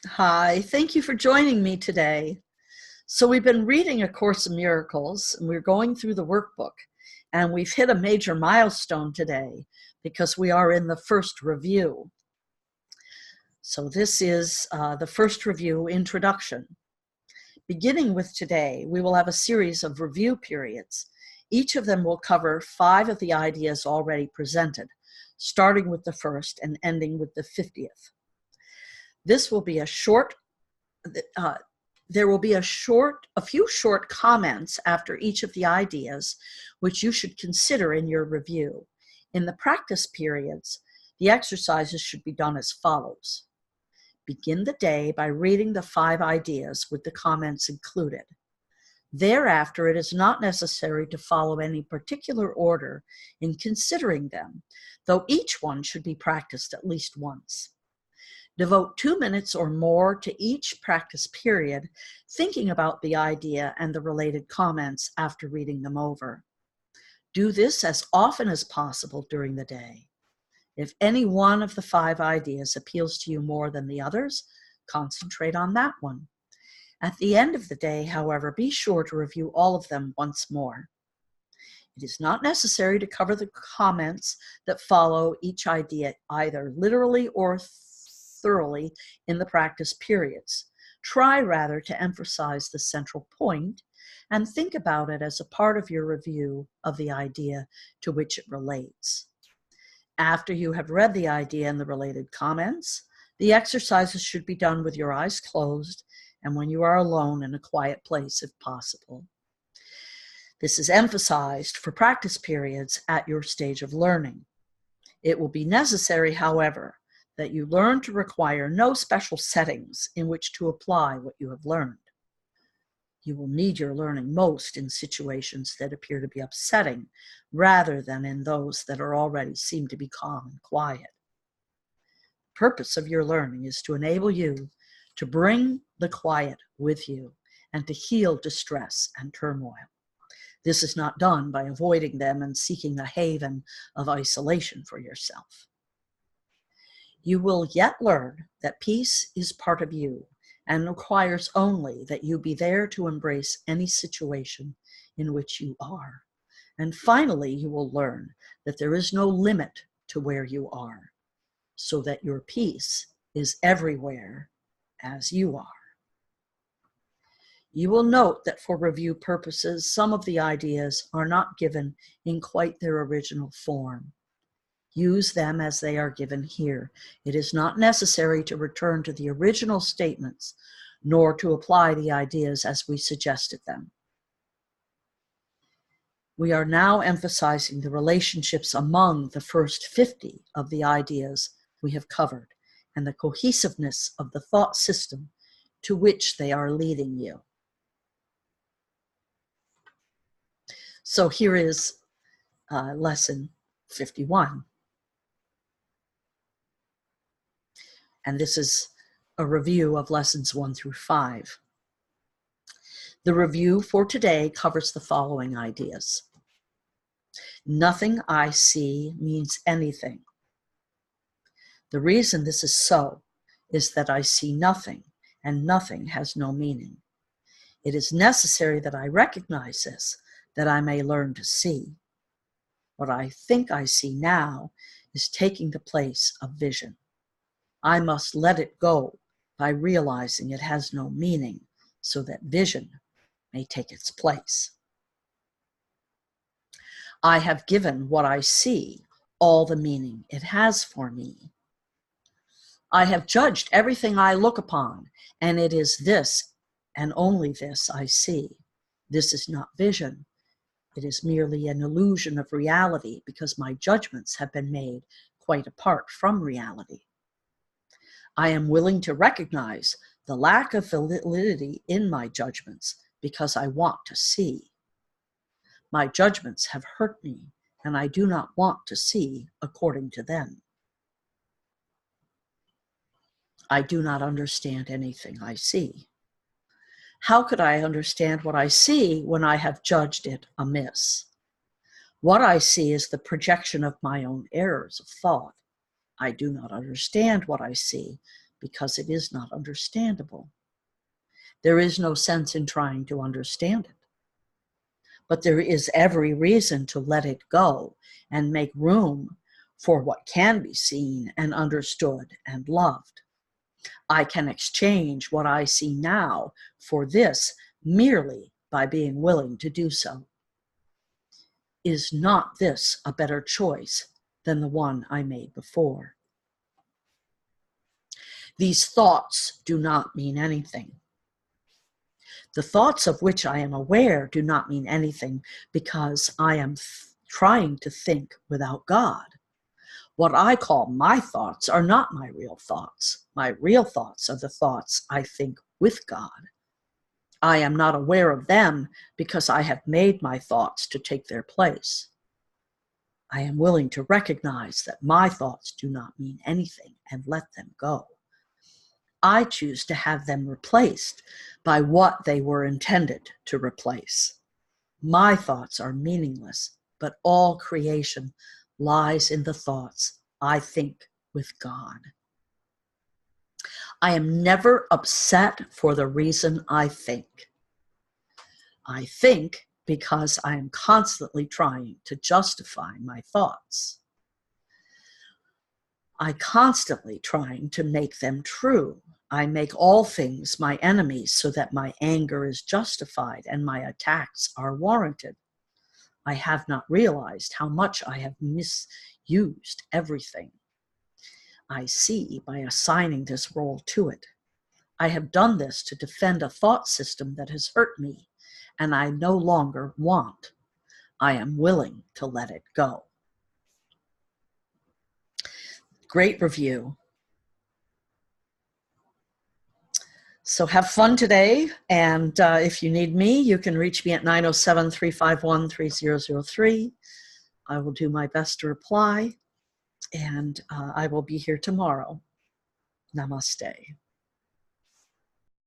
Hi, thank you for joining me today. So we've been reading A Course in Miracles, and we're going through the workbook, and we've hit a major milestone today because we are in the first review. So this is the first review introduction. Beginning with today, we will have a series of review periods. Each of them will cover 5 of the ideas already presented, starting with the first and ending with the 50th. This will be a short there will be a few short comments after each of the ideas, which you should consider in your review. In the practice periods, the exercises should be done as follows. Begin the day by reading the 5 ideas with the comments included. Thereafter, it is not necessary to follow any particular order in considering them, though each one should be practiced at least once. Devote 2 minutes or more to each practice period, thinking about the idea and the related comments after reading them over. Do this as often as possible during the day. If any one of the 5 ideas appeals to you more than the others, concentrate on that one. At the end of the day, however, be sure to review all of them once more. It is not necessary to cover the comments that follow each idea either literally or thoroughly in the practice periods. Try rather to emphasize the central point and think about it as a part of your review of the idea to which it relates. After you have read the idea and the related comments, the exercises should be done with your eyes closed and when you are alone in a quiet place if possible. This is emphasized for practice periods at your stage of learning. It will be necessary, however, that you learn to require no special settings in which to apply what you have learned. You will need your learning most in situations that appear to be upsetting, rather than in those that are already seem to be calm and quiet. The purpose of your learning is to enable you to bring the quiet with you and to heal distress and turmoil. This is not done by avoiding them and seeking a haven of isolation for yourself. You will yet learn that peace is part of you and requires only that you be there to embrace any situation in which you are. And finally, you will learn that there is no limit to where you are, so that your peace is everywhere as you are. You will note that for review purposes, some of the ideas are not given in quite their original form. Use them as they are given here. It is not necessary to return to the original statements, nor to apply the ideas as we suggested them. We are now emphasizing the relationships among the first 50 of the ideas we have covered and the cohesiveness of the thought system to which they are leading you. So here is lesson 51. And this is a review of lessons 1 through 5. The review for today covers the following ideas. Nothing I see means anything. The reason this is so is that I see nothing, and nothing has no meaning. It is necessary that I recognize this, that I may learn to see. What I think I see now is taking the place of vision. I must let it go by realizing it has no meaning so that vision may take its place. I have given what I see all the meaning it has for me. I have judged everything I look upon, and it is this and only this I see. This is not vision. It is merely an illusion of reality because my judgments have been made quite apart from reality. I am willing to recognize the lack of validity in my judgments because I want to see. My judgments have hurt me, and I do not want to see according to them. I do not understand anything I see. How could I understand what I see when I have judged it amiss? What I see is the projection of my own errors of thought. I do not understand what I see because it is not understandable. There is no sense in trying to understand it. But there is every reason to let it go and make room for what can be seen and understood and loved. I can exchange what I see now for this merely by being willing to do so. Is not this a better choice than the one I made before? These thoughts do not mean anything. The thoughts of which I am aware do not mean anything because I am trying to think without God. What I call my thoughts are not my real thoughts. My real thoughts are the thoughts I think with God. I am not aware of them because I have made my thoughts to take their place. I am willing to recognize that my thoughts do not mean anything and let them go. I choose to have them replaced by what they were intended to replace. My thoughts are meaningless, but all creation lies in the thoughts I think with God. I am never upset for the reason I think. I think because I am constantly trying to justify my thoughts. I constantly trying to make them true. I make all things my enemies so that my anger is justified and my attacks are warranted. I have not realized how much I have misused everything I see by assigning this role to it. I have done this to defend a thought system that has hurt me, and I no longer want. I am willing to let it go. Great review. So have fun today, and if you need me, you can reach me at 907-351-3003. I will do my best to reply, and I will be here tomorrow. Namaste.